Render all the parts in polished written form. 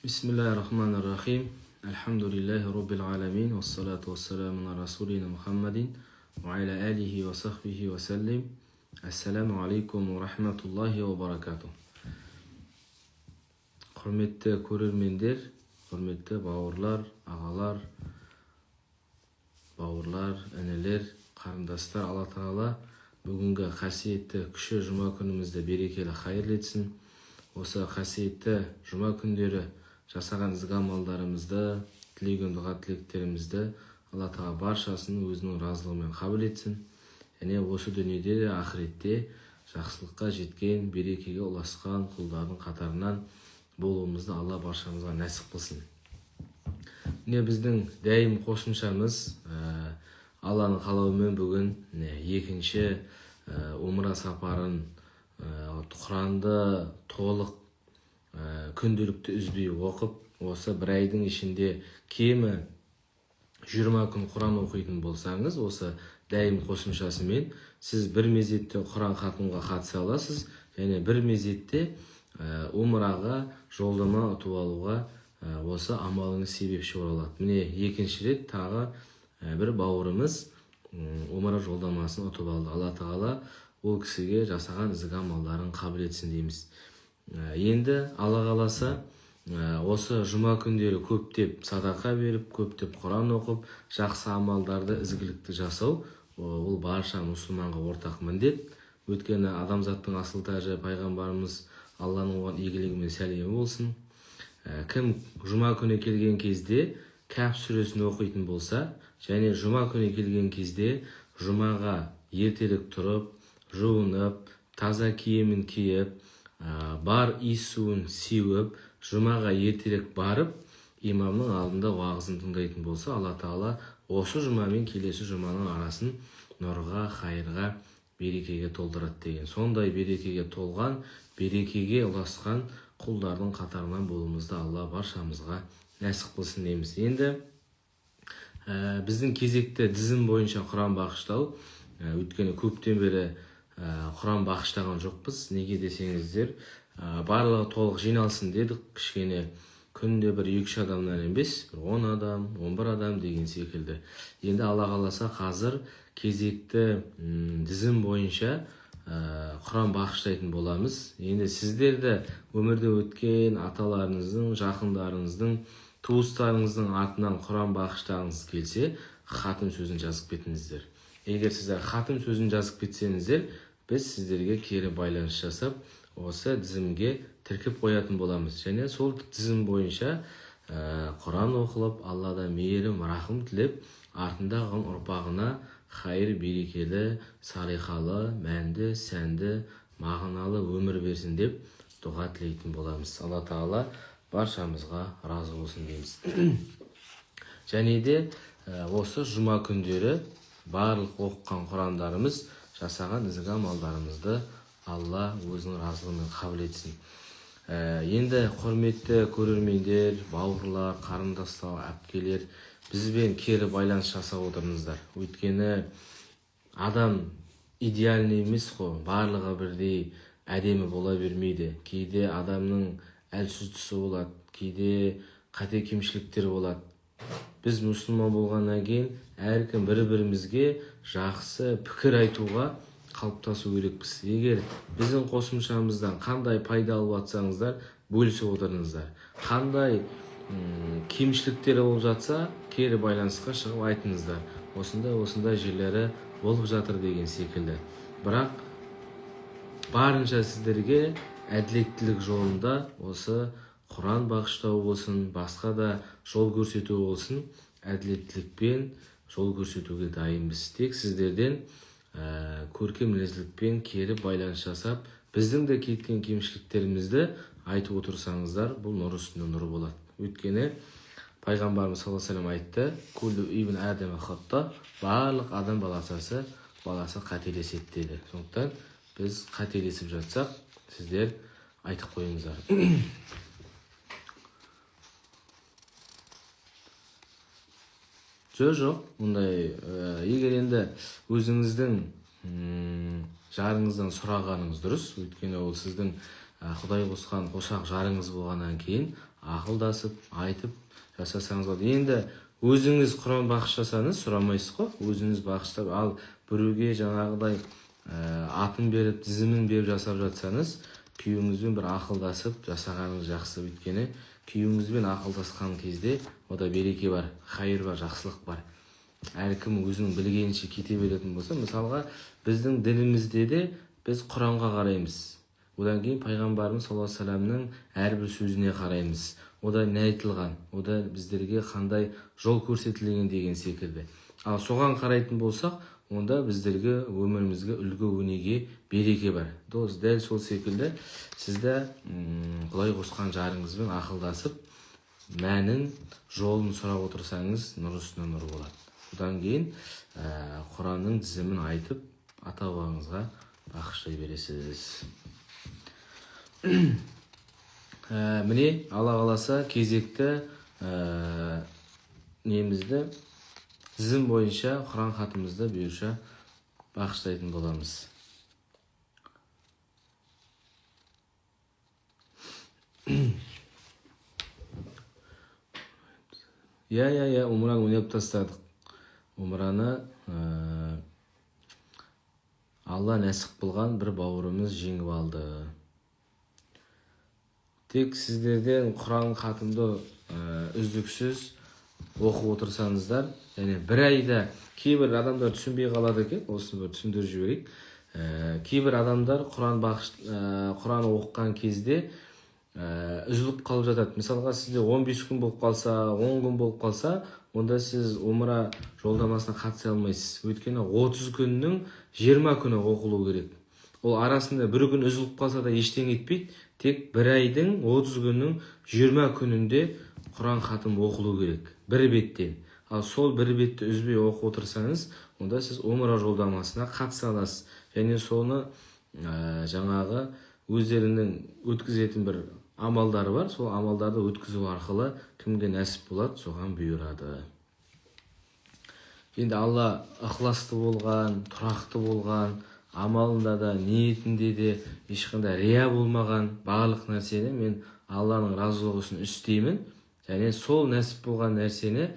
Bismillahirrahmanirrahim. Elhamdülillahi Rabbil alamin. Ve salatu ve selamun ala Resulina Muhammedin ve ala alihi ve sahbihi ve sellim. Esselamu alaikum ve rahmetullahi ve barakatuh. Hürmetli көрермендер, hürmetli bауырлар, ағалар, інілер, қарындастар, Алла Тағала бүгінгі қасиетті кіші жұма күнімізді берекелі хайырлы етсін. Осы қасиетті жұма күндері жасаған ізгі амалдарымызды, тілеген дұға тілектерімізді Алла Тағала баршасын өзінің разылығымен қабыл етсін. Және осы дүниеде де ақыретте жақсылыққа жеткен, берекеге ұласқан құлдардың қатарынан болуымызды Алла баршамызға нәсіп қылсын. Міне біздің дәйім қосымшамыз Алланың қалауымен бүгін екінші умра сапарын Құранды толық күнделікті үзбей оқып, осы бір айдың ішінде кемі 20 күн Құран оқитын болсаңыз, осы дәйім қосымшасымен сіз бір мезетте Құран хатымға қатыса аласыз, және бір мезетте умраға жолдама ұтып алуға осы амалыңыз себепші болады. Міне екінші рет тағы бір бауырымыз умра жолдамасын ұтып алды. Алла Тағала ол кісіге жасаған ізгі амалдарын қабыл етсін дейміз. Енді Алла қаласа осы жұма күндері көптеп садақа беріп, көптеп Құран оқып, жақсы амалдарды, ізгілікті жасау, ол барша мұсылманға ортақ міндет. Өйткені адамзаттың асыл тәжі пайғамбарымыз Алланың оған игілігімен сәлемі болсын. Кім жұма күні келген кезде Кәһф сүресін оқитын болса, және жұма күні келген кезде жұмаға ертелік тұрып, жуынып, таза киімін киіп, бар иіс-суын сеуіп, жұмаға ертелік барып, имамның алдында уағызын тыңдайтын болса, Алла Тағала осы жұма мен келесі жұманың арасын нұрға, хайырға, берекеге толтырады деген. Сондай берекеге толған, берекеге ұласқан құлдардың қатарынан болуымызды Алла баршамызға нәсіп қылсын дейміз. Енді біздің кезекті тізім бойынша Құран бағыштау, өйткені көптен бері Құран бағыштаған жоқпыз. Неге десеңіздер, барлығы толық жиналсын дедік, кішкене күнде бір 2-3 адамнан емес, 10 адам, 11 адам деген секілді. Енді Алла қаласа қазір кезекті тізім бойынша Құран бағыштайтын боламыз. Енді сіздерді өмірде өткен аталарыңыздың, жақындарыңыздың, туыстарыңыздың атынан Құран бағыштағыңыз келсе, хатым сөзін жазып кетіңіздер. Егер сіздер хатым сөзін жазып кетсеңіздер, біз сіздерге кері байланыс жасап, осы тізімге тіркеп қоятын боламыз. Және сол тізім бойынша Құран оқылып, Алладан мейірім, рахым тілеп, артында қалған ұрпағына хайыр, берекелі, салиқалы, мәнді, сәнді, мағыналы өмір берсін деп дұға тілейтін боламыз. Алла Тағала баршамызға разы болсын дейміз. Және де осы жұма күндері барлық оқыған Құрандарымыз, жасаған ізгі амалдарымызды Алла өзінің разылығымен қабыл етсін. Енді құрметті көрермендер, бауырлар, қарындастар, әпкелер, бізбен кері байланыс жасап отырыңыздар. Өйткені адам идеальный емес қой, барлығы бірдей әдемі бола бермейді. Кейде адамның әлсіз тұсы болады, кейде қате кемшіліктер болады. Біз мұсылман болғаннан кейін әркім бір-бірімізге жақсы пікір айтуға қалыптасу керекпіз. Егер біздің қосымшамыздан қандай пайда алып жатсаңыздар, бөлісіп отырыңыздар. Қандай кемшіліктері болып жатса, кері байланысқа шығып айтыңыздар. Осындай жерлері болып жатыр деген секілді. Бірақ барынша сіздерге әділеттілік жолында осы Құран бағыштау болсын, басқа да жол көрсету болсын, әділеттілікпен жол көрсетуге дайынбыз. Тек сіздерден көркем мінезділікпен кері байланыс жасап, біздің де кеткен кемшіліктерімізді айтып отырсаңыздар, бұл нұр үстінде нұр болады. Өйткені пайғамбарымыз саллаллаху алейхи ва саллям айтты: "Күллу ибн Адам хата", барлық адам баласы қателеседі деді. Сондықтан біз қателесіп жатсақ, сіздер айтып қойыңыздар. Жоқ, мұндай. Егер енді өзіңіздің жарыңыздан сұрағаныңыз дұрыс, өйткені ол сіздің Құдай қосқан қосақ жарыңыз болғаннан кейін ақылдасып, айтып жасасаңыз болады. Енді өзіңіз Құран бағыштасаңыз сұрамайсыз ғой, өзіңіз бағыштап, ал біреуге жаңағыдай атын беріп, тізімін беріп жасап жатсаңыз, күйеуіңізбен бір ақылдасып жасағаныңыз жақсы. Өйткені күйеуіңізбен ақылдасқан кезде ода береке бар, хайыр бар, жақсылық бар. Әркім өзінің білгенінше кете беретін болса, мысалға біздің дінімізде де біз Құранға қараймыз. Одан кейін пайғамбарымыз саллаллаху алейхи вассаламның әрбір сөзіне қараймыз. Ода не айтылған, ода біздерге қандай жол көрсетілген деген секілді. Ал соған қарайтын болсақ, онда біздерге өмірімізге үлгі өнеге береке бар. Дәл сол секілді сізді Құдай қосқан жарыңызбен ақылдасып, мәнін, жолын сұрап отырсаңыз, нұр үстіне нұр болады. Одан кейін Құранның тізімін айтып, ата-бабаңызға бағыштай бересіз. Міне, Алла қаласа кезекті немізді тізім бойынша Құран хатымызды бұйырша бағыштайтын боламыз. Умраны ойнап тастадық. Умраны Алла нәсіп қылған бір бауырымыз жеңіп алды. Тек сіздерден Құран хатымды үздіксіз оқып отырсаңыздар, және бір айда кейбір адамдар түсінбей қалады екен, осыны бір түсіндіріп жіберейік. Кейбір адамдар Құран оқыған кезде үзіліп қалып жатады. Мысалға сізде 15 күн болып қалса, 10 күн болып қалса, онда сіз умра жолдамасына қатыса алмайсыз. Өйткені 30 күннің 20 күні оқылу керек. Ол арасында бір күн үзіліп қалса да ештеңе етпейді. Тек бір айдың 30 күннің 20 күнінде Құран хатым оқылу керек, бір беттен. Ал сол бір бетті үзбей оқып отырсаңыз, онда сіз умра жолдамасына қатыса аласыз. Және соны жаңағы өздерінің өткізетін бір амалдары бар. Сол амалдарды өткізу арқылы кімге нәсіп болады, соған бұйырады. Енді Алла ықыласты болған, тұрақты болған, амалында да, ниетінде де ешқандай рия болмаған барлық нәрсені мен Алланың разылығы үшін істеймін. Және сол нәсіп болған нәрсені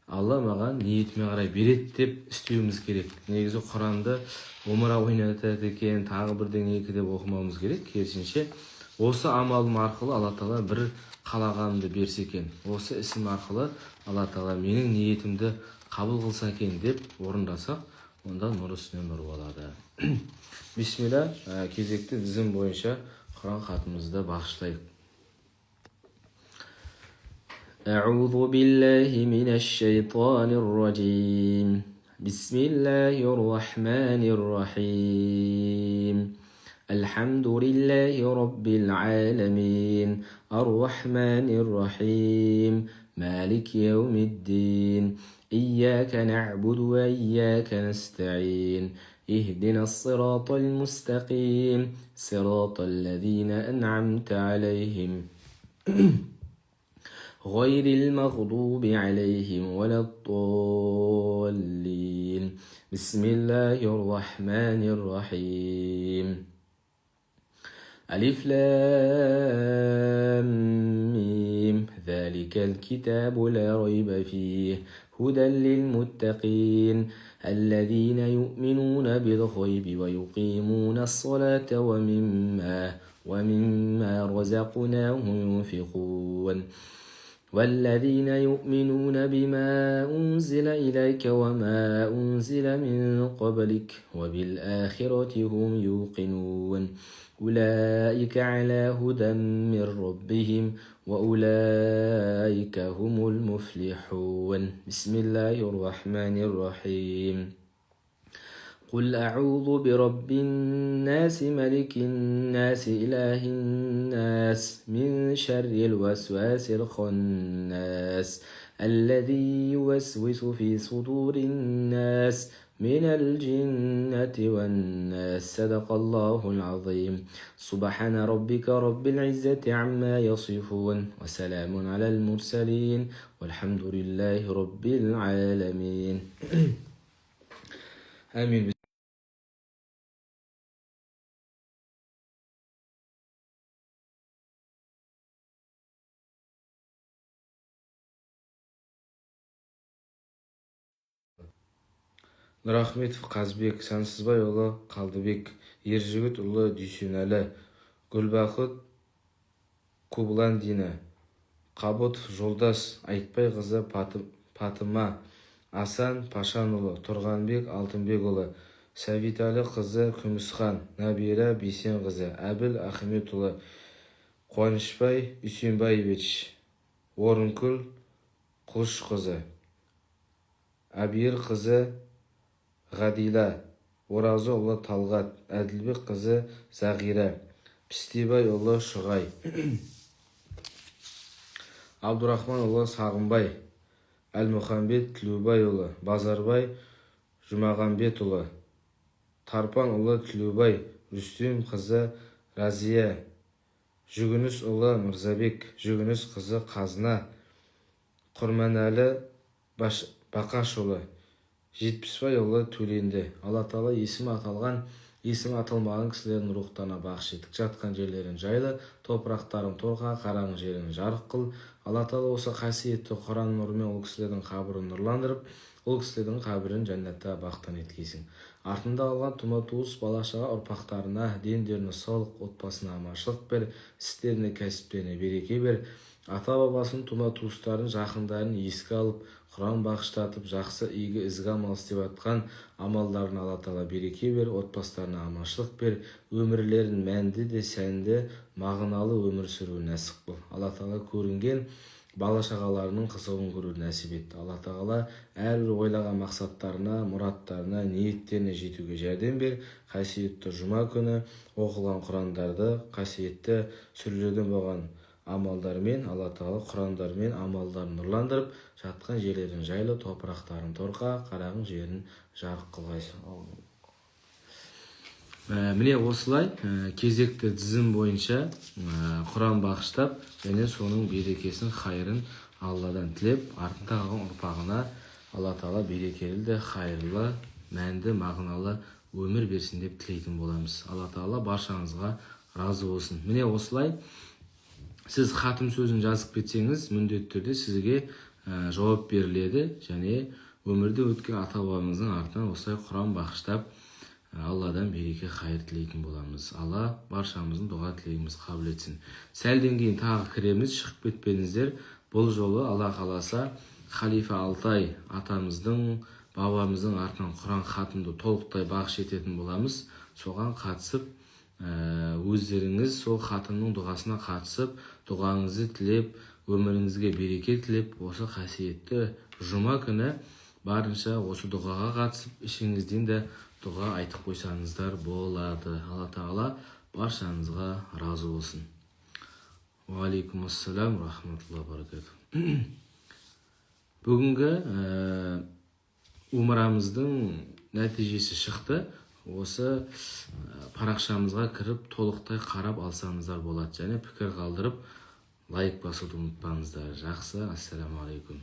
Алла маған ниетіме қарай береді деп істеуіміз керек. Негізі Құранды умра ойнатады екен, тағы бірдеңе екі деп оқымауымыз керек. Керісінше, осы амалым арқылы Алла Тағала бір қалағанымды берсе екен, осы ісім арқылы Алла Тағала менің ниетімді қабыл қылса екен деп орындасақ, онда нұр үстіне нұр болады. Бисмилла, кезекті тізім бойынша Құран хатымызды бағыштайық. أعوذ بالله من الشيطان الرجيم بسم الله الرحمن الرحيم الحمد لله رب العالمين الرحمن الرحيم مالك يوم الدين إياك نعبد وإياك نستعين اهدنا الصراط المستقيم صراط الذين أنعمت عليهم غير المغضوب عليهم ولا الضالين بسم الله الرحمن الرحيم ألف لام ميم ذلك الكتاب لا ريب فيه هدى للمتقين الذين يؤمنون بالغيب ويقيمون الصلاة ومما رزقناهم ينفقون والذين يؤمنون بما أنزل إليك وما أنزل من قبلك وبالآخرة هم يوقنون أولئك على هدى من ربهم وأولئك هم المفلحون بسم الله الرحمن الرحيم قل أعوذ برب الناس ملك الناس إله الناس من شر الوسواس الخناس الذي يوسوس في صدور الناس من الجنة والناس صدق الله العظيم سبحان ربك رب العزة عما يصفون وسلام على المرسلين والحمد لله رب العالمين آمين. Нұрахметов Қазбек, Сансызбайұлы Қалдыбек, Ержігітұлы Дүйсенәлі, Гүлбақыт Кубландина, Қабытов Жолдас, Айтбайқызы Патыма, Асан Пашанұлы, Тұрғанбек Алтынбекұлы, Сәбитәлі қызы Күмісхан, Нәбира Бейсенқызы, Әбіл Ахметұлы, Қуанышбай Үсенбаевич, Орынкүл Құлышқызы, Әбиір қызы Ғадила, Оразыұлы Талғат, Әділбек қызы Зағира, Пістебайұлы Шұғай, Абдурахманұлы Сағымбай, Әлмұхамбет Тілеубайұлы, Базарбай Жұмағамбетұлы, Тарпанұлы Тілеубай, Рүстем қызы Разия, Жүгінісұлы Мырзабек, Жүгініс қызы Қазына, Құрманәлі Бақашұлы, Жетпісбайұлы Төленді. Алла Тағала есімі аталған, есімі аталмаған кісілердің рухтарына бақыш етік. Жатқан жерлерін жайлы, топырақтарын торқа, қараңғы жерін жарық қыл. Алла Тағала осы қасиетті Құран нұрымен ол кісілердің қабірін нұрландырып, ол кісілердің қабірін жәннатта бақтан еткейсің. Артында алған тума туыс бала-шаға ұрпақтарына, дендеріне саулық, отбасына аманшылық бер, істеріне, кәсіптеріне береке бер. Ата-бабасын, тума туыстарын, жақындарын еске алып, Құран бағыштатып, жақсы игі ізгі амал істеп жатқан амалдарына Алла Тағала береке бер, отбасыларына аманшылық бер, өмірлерін мәнді де сәнді, мағыналы өмір сүруі нәсіп қыл. Алла Тағала көрінген бала-шағаларының қызығын көру нәсіп етті. Алла Тағала әрбір ойлаған мақсаттарына, мұраттарына, ниеттеріне жетуге жәрдем бер. Қасиетті жұма күні оқылған Құрандарды қасиетті сүрелерден болған амалдармен, Алла Тағала Құрандармен амалдарын нұрландырып, жатқан жерлерін жайлы, топырақтарын торқа, қарағың жерін жарық қылғайсың. Міне осылай кезекті тізім бойынша Құран бағыштап, және соның берекесін, қайырын Алладан тілеп, артында қалған ұрпағына Алла Тағала берекелі де, қайырлы, мәнді, мағыналы өмір берсін деп тілейтін боламыз. Алла Тағала баршаңызға разы болсын. Міне осылай сіз хатым сөзін жазып кетсеңіз, міндетті түрде сізге жауап беріледі, және өмірде өткен ата-бабамыздың артынан осылай Құран бағыштап Алладан береке, қайыр тілейтін боламыз. Алла баршамыздың дұға тілегіміз қабыл етсін. Сәлден кейін тағы кіреміз, шығып кетпеңіздер. Бұл жолы Алла қаласа халифа Алтай атамыздың, бабамыздың артынан Құран хатымды толықтай бағыш ететін боламыз. Соған қатысып, өздеріңіз сол хатымның дұғасына қатысып, дұғаңызды тілеп, өміріңізге береке тілеп, осы қасиетті жұма күні барынша осы дұғаға қатысып, ішіңізден де дұға айтып қойсаңыздар болады. Алла Тағала баршаңызға разы болсын. Ва алейкум ассалам, рахматуллахи ва баракатух. Бүгінгі умрамыздың нәтижесі шықты. Осы парақшамызға кіріп толықтай қарап алсаңыздар болады, және пікір қалдырып лайк басуды ұмытпаңыздар. Жақсы, ассаламу алейкум.